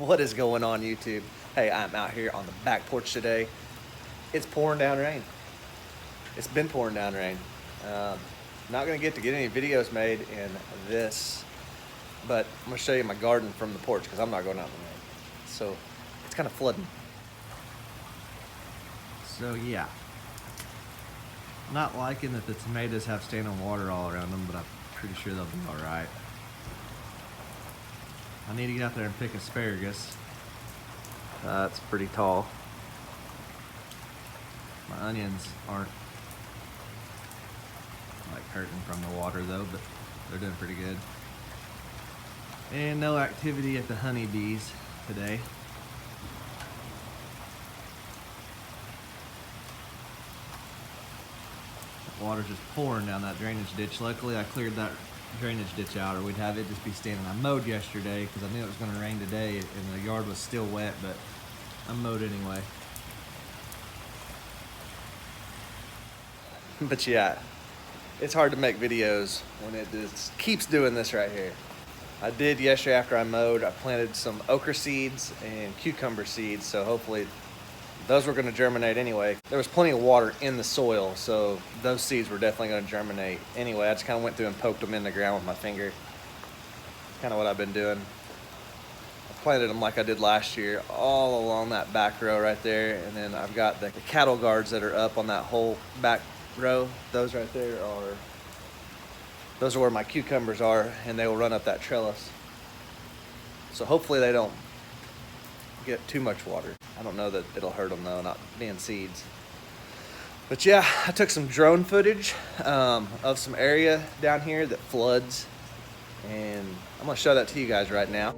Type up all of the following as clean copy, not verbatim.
What is going on, YouTube? Hey, I'm out here on the back porch today. It's pouring down rain. It's been pouring down rain. Not gonna get any videos made in this, but I'm gonna show you my garden from the porch because I'm not going out in the rain. So it's kind of flooding. So yeah, not liking that the tomatoes have standing water all around them, but I'm pretty sure they'll be all right. I need to get out there and pick asparagus. It's pretty tall. My onions aren't like hurting from the water though, but they're doing pretty good. And no activity at the honeybees today. Water's just pouring down that drainage ditch. Luckily I cleared that drainage ditch out, or we'd have it just be standing. I mowed yesterday because I knew it was going to rain today and the yard was still wet, but I mowed anyway. But yeah, it's hard to make videos when it just keeps doing this right here. I did yesterday after I mowed, I planted some okra seeds and cucumber seeds, so hopefully those were going to germinate anyway. There was plenty of water in the soil, so those seeds were definitely going to germinate anyway. I just kind of went through and poked them in the ground with my finger. Kind of what I've been doing. I planted them like I did last year, all along that back row right there, and then I've got the cattle guards that are up on that whole back row. Those right there are, those are where my cucumbers are, and they will run up that trellis. So hopefully they don't get too much water. I don't know that it'll hurt them though, not being seeds. But yeah, I took some drone footage of some area down here that floods, and I'm gonna show that to you guys right now.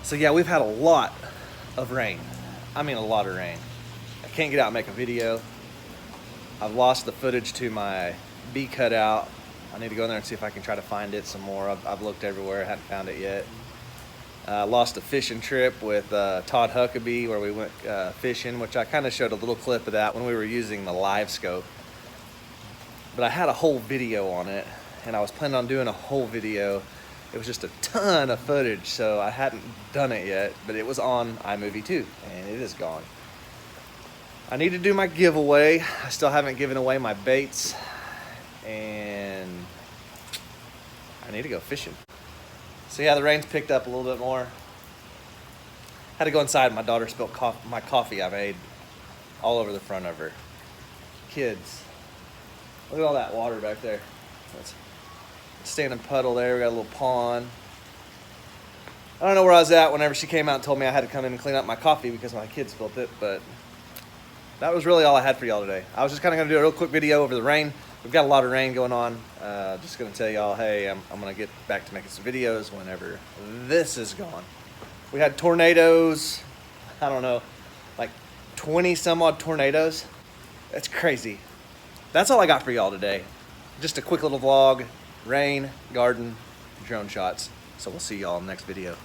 So yeah, we've had a lot of rain. I mean, a lot of rain. I can't get out and make a video. I've lost the footage to my bee cutout. I need to go in there and see if I can try to find it some more. I've looked everywhere, I haven't found it yet. Lost a fishing trip with Todd Huckabee where we went fishing, which I kind of showed a little clip of that when we were using the live scope. But I had a whole video on it, and I was planning on doing a whole video. It was just a ton of footage, so I hadn't done it yet, but it was on iMovie 2, and it is gone. I need to do my giveaway. I still haven't given away my baits, and I need to go fishing. So yeah, the rain's picked up a little bit more. Had to go inside. My daughter spilled my coffee I made all over the front of her. Kids, look at all that water back there. That's standing puddle there. We got a little pond. I don't know where I was at whenever she came out and told me I had to come in and clean up my coffee because my kids spilled it, but that was really all I had for y'all today. I was just kind of going to do a real quick video over the rain. We've got a lot of rain going on. Just going to tell y'all, hey, I'm going to get back to making some videos whenever this is gone. We had tornadoes, I don't know, like 20 some odd tornadoes. That's crazy. That's all I got for y'all today. just a quick little vlog, rain, garden, drone shots. So we'll see y'all in the next video.